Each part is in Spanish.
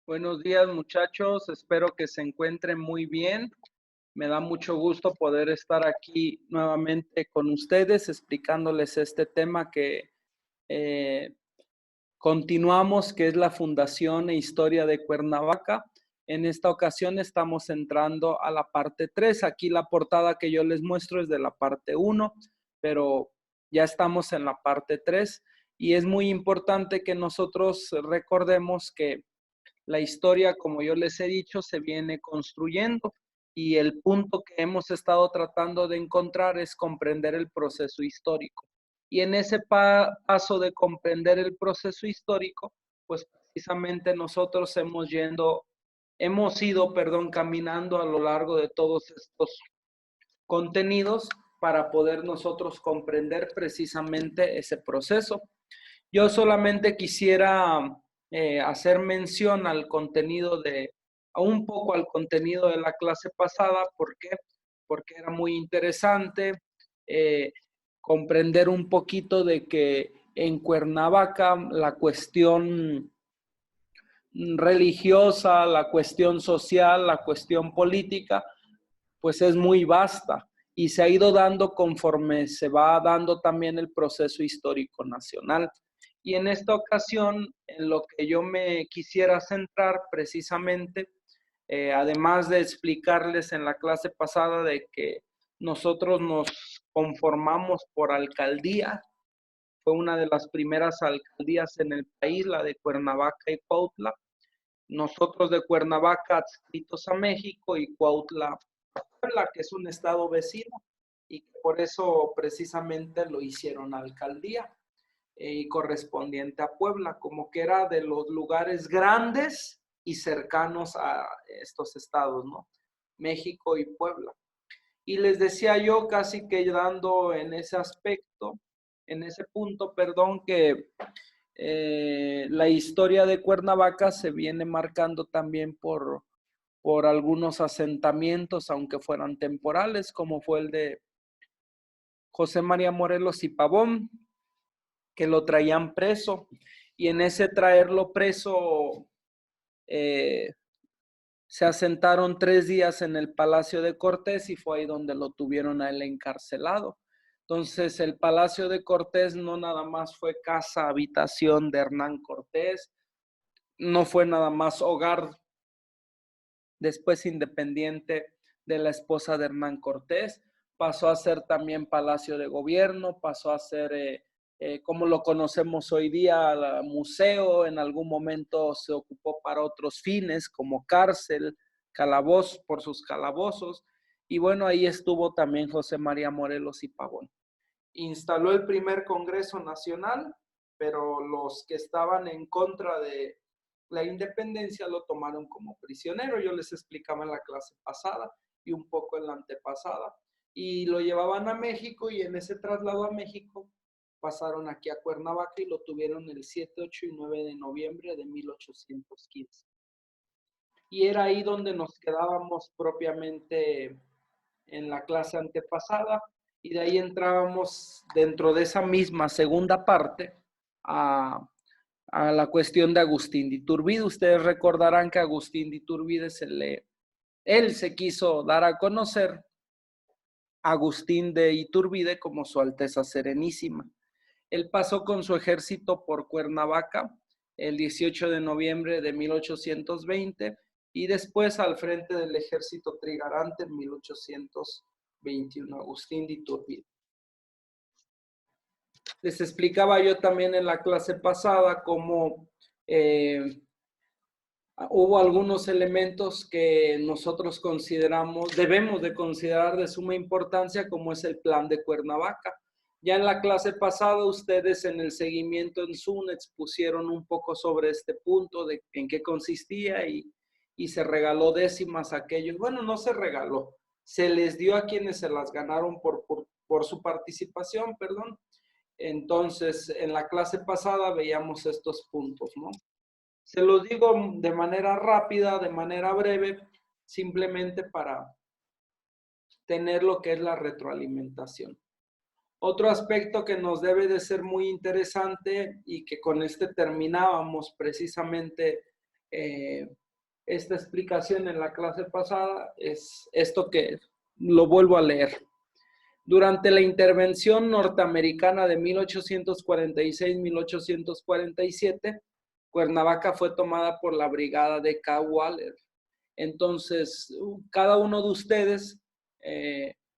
Buenos días, muchachos. Espero que se encuentren muy bien. Me da mucho gusto poder estar aquí nuevamente con ustedes explicándoles este tema que eh, continuamos, que es la fundación e historia de Cuernavaca. En esta ocasión estamos entrando a la parte 3. Aquí la portada que yo les muestro es de la parte 1, pero ya estamos en la parte 3 y es muy importante que nosotros recordemos que la historia, como yo les he dicho, se viene construyendo y el punto que hemos estado tratando de encontrar es comprender el proceso histórico. Y en ese paso de comprender el proceso histórico, pues precisamente nosotros hemos ido, perdón, caminando a lo largo de todos estos contenidos para poder nosotros comprender precisamente ese proceso. Yo solamente quisiera hacer mención al contenido a un poco al contenido de la clase pasada. ¿Por qué? Porque era muy interesante eh, comprender un poquito de que en Cuernavaca la cuestión religiosa, la cuestión social, la cuestión política, pues es muy vasta y se ha ido dando conforme se va dando también el proceso histórico nacional. Y en esta ocasión, en lo que yo me quisiera centrar precisamente, además de explicarles en la clase pasada de que nosotros nos conformamos por alcaldía, fue una de las primeras alcaldías en el país, la de Cuernavaca y Cuautla. Nosotros de Cuernavaca adscritos a México y Cuautla Puebla, que es un estado vecino, y que por eso precisamente lo hicieron alcaldía y correspondiente a Puebla, como que era de los lugares grandes y cercanos a estos estados, ¿no? México y Puebla. Y les decía yo, casi que dando en ese aspecto, en ese punto, perdón, que la historia de Cuernavaca se viene marcando también por algunos asentamientos, aunque fueran temporales, como fue el de José María Morelos y Pavón, que lo traían preso, y en ese traerlo preso eh, se asentaron 3 días en el Palacio de Cortés y fue ahí donde lo tuvieron a él encarcelado. Entonces, el Palacio de Cortés no nada más fue casa, habitación de Hernán Cortés, no fue nada más hogar después independiente de la esposa de Hernán Cortés, pasó a ser también Palacio de Gobierno, pasó a ser, como lo conocemos hoy día, museo, en algún momento se ocupó para otros fines, como cárcel, calaboz, por sus calabozos, y bueno, ahí estuvo también José María Morelos y Pavón. Instaló el primer Congreso Nacional, pero los que estaban en contra de la independencia lo tomaron como prisionero. Yo les explicaba en la clase pasada y un poco en la antepasada. Y lo llevaban a México y en ese traslado a México pasaron aquí a Cuernavaca y lo tuvieron el 7, 8 y 9 de noviembre de 1815. Y era ahí donde nos quedábamos propiamente en la clase antepasada y de ahí entrábamos dentro de esa misma segunda parte a, a la cuestión de Agustín de Iturbide. Ustedes recordarán que Agustín de Iturbide él se quiso dar a conocer a Agustín de Iturbide como su Alteza Serenísima. Él pasó con su ejército por Cuernavaca el 18 de noviembre de 1820 y después al frente del ejército trigarante en 1821, Agustín de Iturbide. Les explicaba yo también en la clase pasada cómo hubo algunos elementos que nosotros debemos de considerar de suma importancia, como es el plan de Cuernavaca. Ya en la clase pasada ustedes en el seguimiento en Zoom expusieron un poco sobre este punto, de en qué consistía y se regaló décimas a aquellos. Bueno, no se regaló, se les dio a quienes se las ganaron por su participación, perdón. Entonces, en la clase pasada veíamos estos puntos, ¿no? Se los digo de manera rápida, de manera breve, simplemente para tener lo que es la retroalimentación. Otro aspecto que nos debe de ser muy interesante y que con este terminábamos precisamente esta explicación en la clase pasada, es esto que lo vuelvo a leer. Durante la intervención norteamericana de 1846-1847, Cuernavaca fue tomada por la brigada de Cadwalader. Entonces, cada uno de ustedes,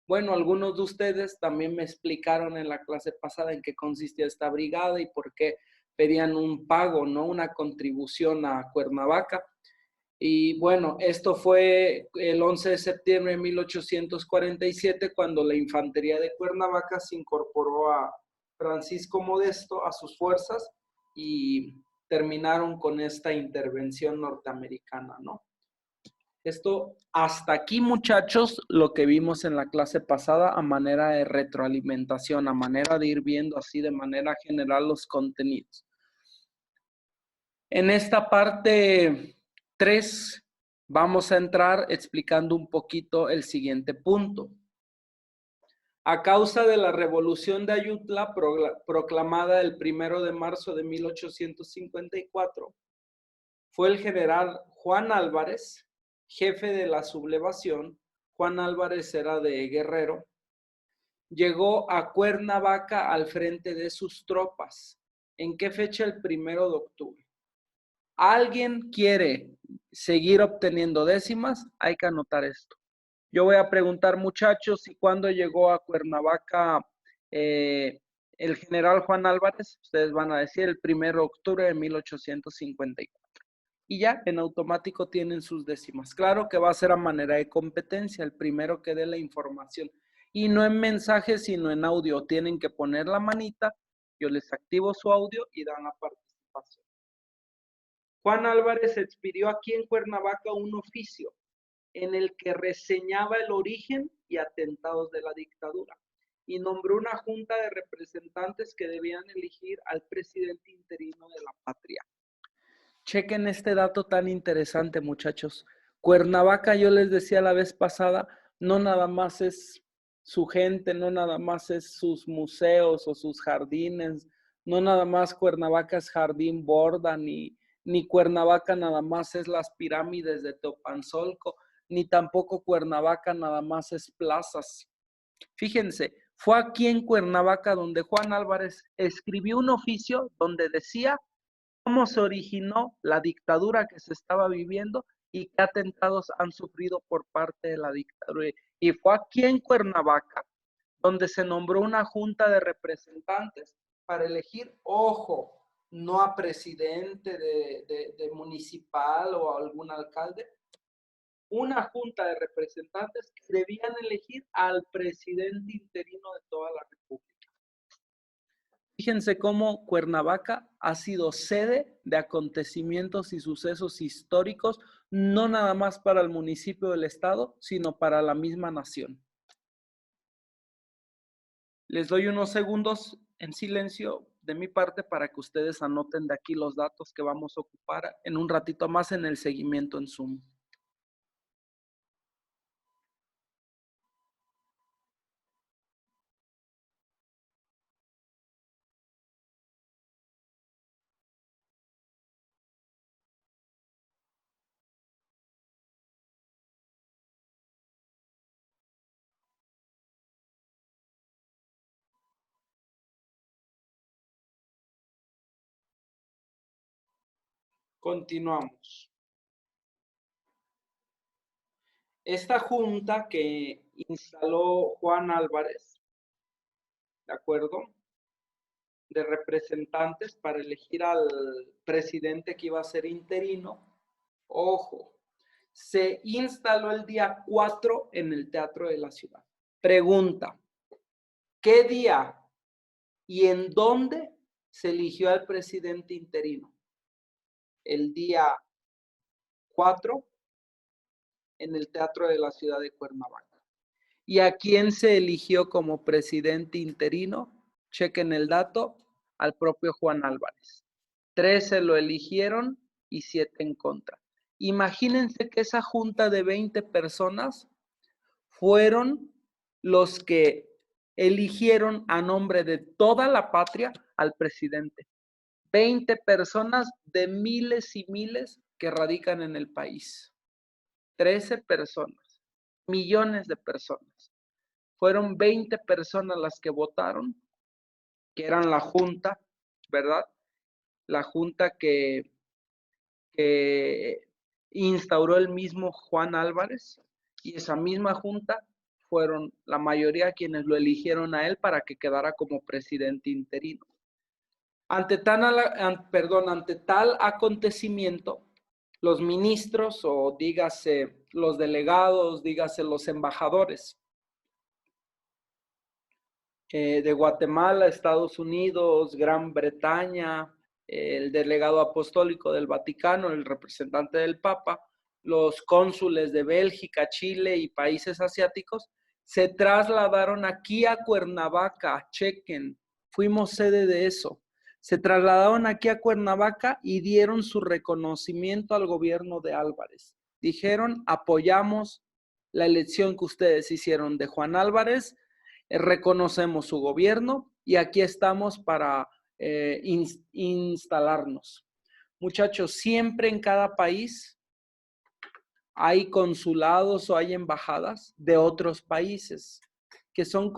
bueno, algunos de ustedes también me explicaron en la clase pasada en qué consistía esta brigada y por qué pedían un pago, ¿no? Una contribución a Cuernavaca. Y bueno, esto fue el 11 de septiembre de 1847 cuando la infantería de Cuernavaca se incorporó a Francisco Modesto a sus fuerzas y terminaron con esta intervención norteamericana, ¿no? Esto, hasta aquí, muchachos, lo que vimos en la clase pasada a manera de retroalimentación, a manera de ir viendo así de manera general los contenidos. En esta parte 3 vamos a entrar explicando un poquito el siguiente punto. A causa de la revolución de Ayutla proclamada el 1 de marzo de 1854, fue el general Juan Álvarez, jefe de la sublevación. Juan Álvarez era de Guerrero. Llegó a Cuernavaca al frente de sus tropas. ¿En qué fecha? El 1 de octubre. ¿Alguien quiere seguir obteniendo décimas? Hay que anotar esto. Yo voy a preguntar, muchachos, ¿y cuándo llegó a Cuernavaca el general Juan Álvarez? Ustedes van a decir el 1 de octubre de 1854. Y ya en automático tienen sus décimas. Claro que va a ser a manera de competencia, el primero que dé la información. Y no en mensaje, sino en audio. Tienen que poner la manita, yo les activo su audio y dan la participación. Juan Álvarez expidió aquí en Cuernavaca un oficio en el que reseñaba el origen y atentados de la dictadura y nombró una junta de representantes que debían elegir al presidente interino de la patria. Chequen este dato tan interesante, muchachos. Cuernavaca, yo les decía la vez pasada, no nada más es su gente, no nada más es sus museos o sus jardines, no nada más Cuernavaca es Jardín Borda, ni Cuernavaca nada más es las pirámides de Teopanzolco, ni tampoco Cuernavaca nada más es plazas. Fíjense, fue aquí en Cuernavaca donde Juan Álvarez escribió un oficio donde decía cómo se originó la dictadura que se estaba viviendo y qué atentados han sufrido por parte de la dictadura. Y fue aquí en Cuernavaca donde se nombró una junta de representantes para elegir, ojo, no a presidente de municipal o a algún alcalde, una junta de representantes que debían elegir al presidente interino de toda la República. Fíjense cómo Cuernavaca ha sido sede de acontecimientos y sucesos históricos, no nada más para el municipio del estado, sino para la misma nación. Les doy unos segundos en silencio de mi parte para que ustedes anoten de aquí los datos que vamos a ocupar en un ratito más en el seguimiento en Zoom. Continuamos. Esta junta que instaló Juan Álvarez, ¿de acuerdo?, de representantes para elegir al presidente que iba a ser interino, ojo, se instaló el día 4 en el Teatro de la Ciudad. Pregunta, ¿qué día y en dónde se eligió al presidente interino? El día 4 en el Teatro de la Ciudad de Cuernavaca. ¿Y a quién se eligió como presidente interino? Chequen el dato, al propio Juan Álvarez. 13 lo eligieron y 7 en contra. Imagínense que esa junta de 20 personas fueron los que eligieron a nombre de toda la patria al presidente. 20 personas de miles y miles que radican en el país. 13 personas, millones de personas. Fueron 20 personas las que votaron, que eran la junta, ¿verdad? La junta que instauró el mismo Juan Álvarez, y esa misma junta fueron la mayoría quienes lo eligieron a él para que quedara como presidente interino. Ante tal acontecimiento, los ministros, o dígase los delegados, dígase los embajadores de Guatemala, Estados Unidos, Gran Bretaña, el delegado apostólico del Vaticano, el representante del Papa, los cónsules de Bélgica, Chile y países asiáticos, se trasladaron aquí a Cuernavaca, chequen, fuimos sede de eso. Se trasladaron aquí a Cuernavaca y dieron su reconocimiento al gobierno de Álvarez. Dijeron, apoyamos la elección que ustedes hicieron de Juan Álvarez, reconocemos su gobierno y aquí estamos para instalarnos. Muchachos, siempre en cada país hay consulados o hay embajadas de otros países que son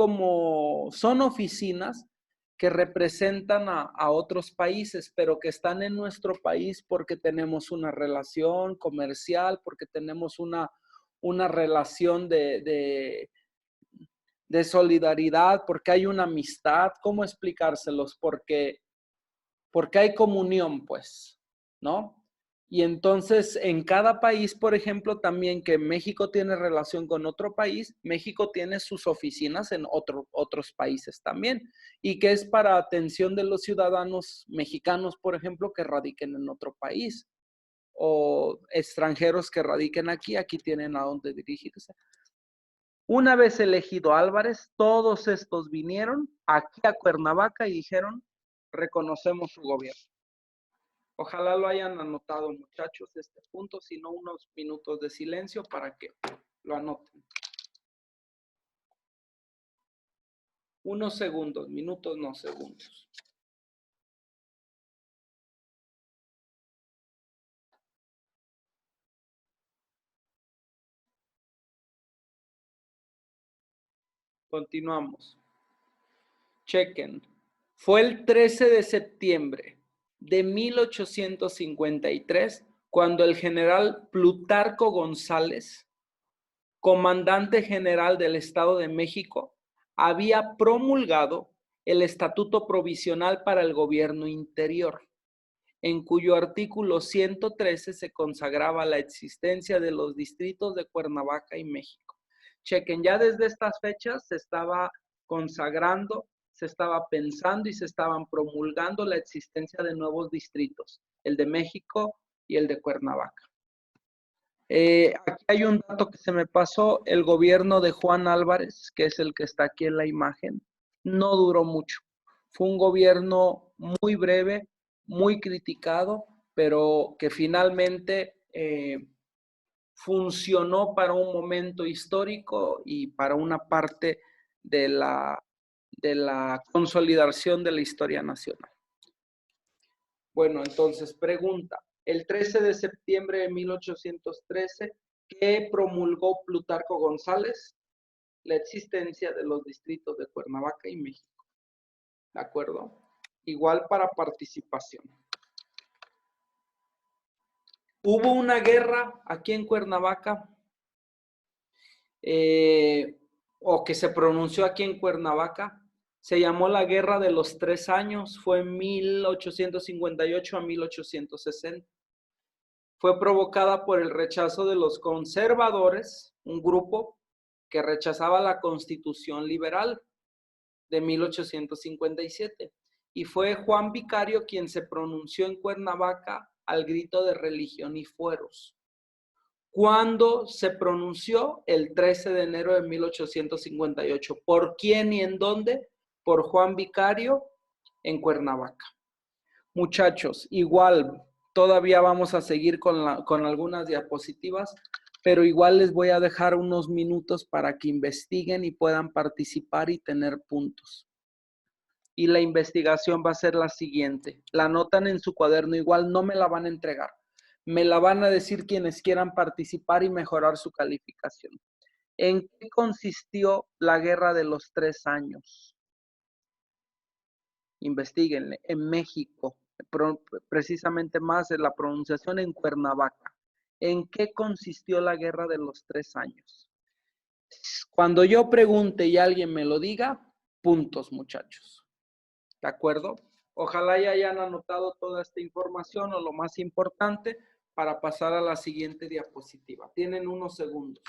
oficinas que representan a otros países, pero que están en nuestro país porque tenemos una relación comercial, porque tenemos una relación de solidaridad, porque hay una amistad. ¿Cómo explicárselos? Porque hay comunión, pues, ¿no? Y entonces, en cada país, por ejemplo, también que México tiene relación con otro país, México tiene sus oficinas en otros países también, y que es para atención de los ciudadanos mexicanos, por ejemplo, que radiquen en otro país, o extranjeros que radiquen aquí tienen a dónde dirigirse. Una vez elegido Álvarez, todos estos vinieron aquí a Cuernavaca y dijeron, reconocemos su gobierno. Ojalá lo hayan anotado, muchachos, este punto, si no, unos minutos de silencio para que lo anoten. Unos segundos, minutos no segundos. Continuamos. Chequen. Fue el 13 de septiembre de 1853 cuando el general Plutarco González, comandante general del Estado de México, había promulgado el Estatuto Provisional para el Gobierno Interior, en cuyo artículo 113 se consagraba la existencia de los distritos de Cuernavaca y México. Chequen, ya desde estas fechas se estaba consagrando, se estaba pensando y se estaban promulgando la existencia de nuevos distritos, el de México y el de Cuernavaca. Aquí hay un dato que se me pasó. El gobierno de Juan Álvarez, que es el que está aquí en la imagen, no duró mucho. Fue un gobierno muy breve, muy criticado, pero que finalmente funcionó para un momento histórico y para una parte de la consolidación de la historia nacional. Bueno, entonces, pregunta. El 13 de septiembre de 1813, ¿qué promulgó Plutarco González? La existencia de los distritos de Cuernavaca y México. ¿De acuerdo? Igual para participación. Hubo una guerra aquí en Cuernavaca, o que se pronunció aquí en Cuernavaca. Se llamó la Guerra de los 3 años, fue en 1858 a 1860. Fue provocada por el rechazo de los conservadores, un grupo que rechazaba la Constitución Liberal de 1857. Y fue Juan Vicario quien se pronunció en Cuernavaca al grito de religión y fueros. ¿Cuándo se pronunció? El 13 de enero de 1858. ¿Por quién y en dónde? Por Juan Vicario en Cuernavaca. Muchachos, igual todavía vamos a seguir con algunas diapositivas, pero igual les voy a dejar unos minutos para que investiguen y puedan participar y tener puntos. Y la investigación va a ser la siguiente. La anotan en su cuaderno, igual no me la van a entregar, Me la van a decir quienes quieran participar y mejorar su calificación. ¿En qué consistió la Guerra de los 3 años? Investíguenle. En México, precisamente más en la pronunciación en Cuernavaca. ¿En qué consistió la Guerra de los 3 años? Cuando yo pregunte y alguien me lo diga, puntos, muchachos. ¿De acuerdo? Ojalá ya hayan anotado toda esta información o lo más importante para pasar a la siguiente diapositiva. Tienen unos segundos.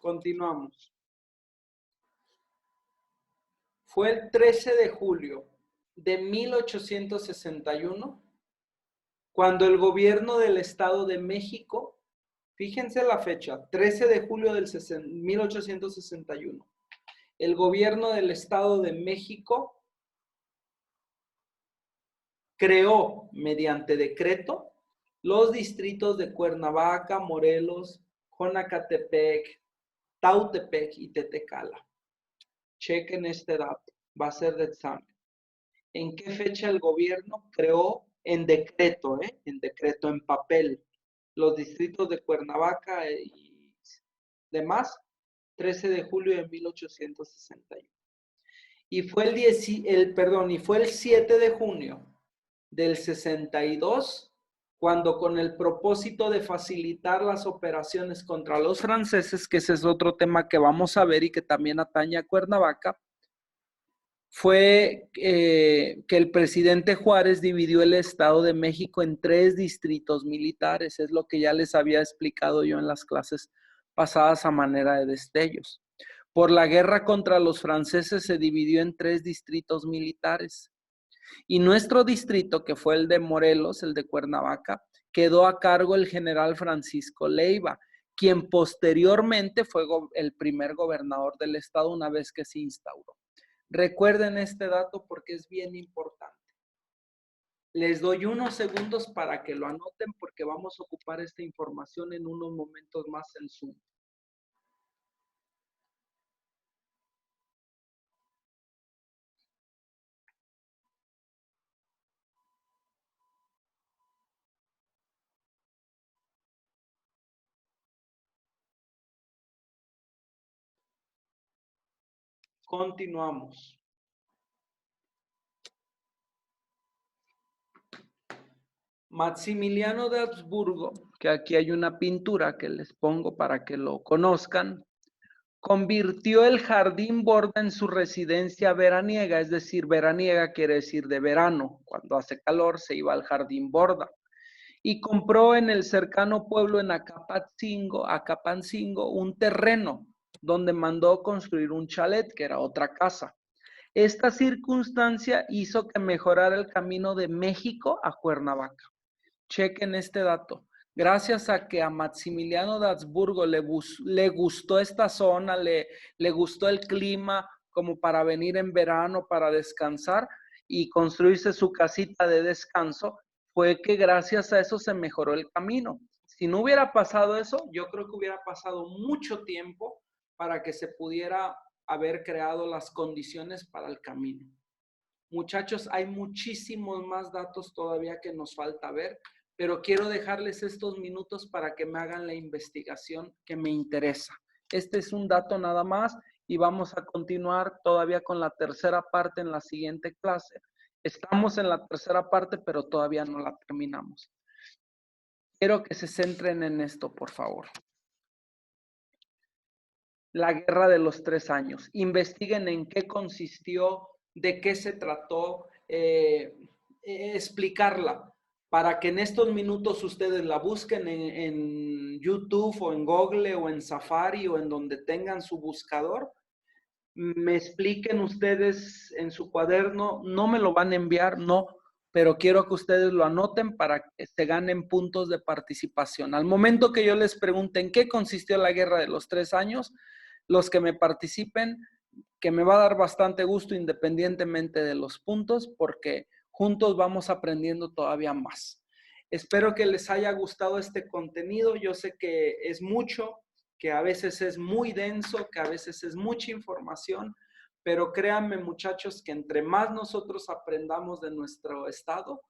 Continuamos. Fue el 13 de julio de 1861 cuando el gobierno del Estado de México, fíjense la fecha, 13 de julio del 1861, el gobierno del Estado de México creó mediante decreto los distritos de Cuernavaca, Morelos, Jonacatepec, Tautepec y Tetecala. Chequen este dato, va a ser de examen. ¿En qué fecha el gobierno creó en decreto, en papel, los distritos de Cuernavaca y demás? 13 de julio de 1861. Y fue el 7 de junio del 62, cuando con el propósito de facilitar las operaciones contra los franceses, que ese es otro tema que vamos a ver y que también atañe a Cuernavaca, fue que el presidente Juárez dividió el Estado de México en 3 distritos militares. Es lo que ya les había explicado yo en las clases pasadas a manera de destellos. Por la guerra contra los franceses se dividió en 3 distritos militares. Y nuestro distrito, que fue el de Morelos, el de Cuernavaca, quedó a cargo el general Francisco Leiva, quien posteriormente fue el primer gobernador del estado una vez que se instauró. Recuerden este dato porque es bien importante. Les doy unos segundos para que lo anoten porque vamos a ocupar esta información en unos momentos más en Zoom. Continuamos. Maximiliano de Habsburgo, que aquí hay una pintura que les pongo para que lo conozcan, convirtió el jardín Borda en su residencia veraniega, es decir, veraniega quiere decir de verano, cuando hace calor se iba al jardín Borda, y compró en el cercano pueblo en Acapancingo un terreno donde mandó construir un chalet, que era otra casa. Esta circunstancia hizo que mejorara el camino de México a Cuernavaca. Chequen este dato. Gracias a que a Maximiliano de Habsburgo le gustó esta zona, le gustó el clima como para venir en verano, para descansar y construirse su casita de descanso, fue que gracias a eso se mejoró el camino. Si no hubiera pasado eso, yo creo que hubiera pasado mucho tiempo para que se pudiera haber creado las condiciones para el camino. Muchachos, hay muchísimos más datos todavía que nos falta ver, pero quiero dejarles estos minutos para que me hagan la investigación que me interesa. Este es un dato nada más y vamos a continuar todavía con la tercera parte en la siguiente clase. Estamos en la tercera parte, pero todavía no la terminamos. Quiero que se centren en esto, por favor. La Guerra de los 3 años. Investiguen en qué consistió, de qué se trató, explicarla, para que en estos minutos ustedes la busquen en YouTube o en Google o en Safari o en donde tengan su buscador. Me expliquen ustedes en su cuaderno, no me lo van a enviar, no, pero quiero que ustedes lo anoten para que se ganen puntos de participación. Al momento que yo les pregunte en qué consistió la Guerra de los 3 años, los que me participen, que me va a dar bastante gusto independientemente de los puntos, porque juntos vamos aprendiendo todavía más. Espero que les haya gustado este contenido. Yo sé que es mucho, que a veces es muy denso, que a veces es mucha información, pero créanme, muchachos, que entre más nosotros aprendamos de nuestro estado,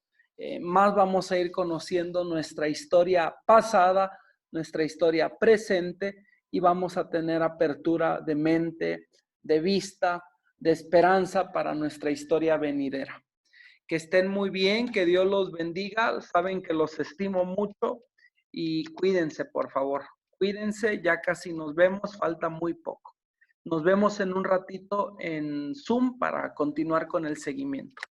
más vamos a ir conociendo nuestra historia pasada, nuestra historia presente, y vamos a tener apertura de mente, de vista, de esperanza para nuestra historia venidera. Que estén muy bien, que Dios los bendiga. Saben que los estimo mucho y cuídense, por favor. Cuídense, ya casi nos vemos, falta muy poco. Nos vemos en un ratito en Zoom para continuar con el seguimiento.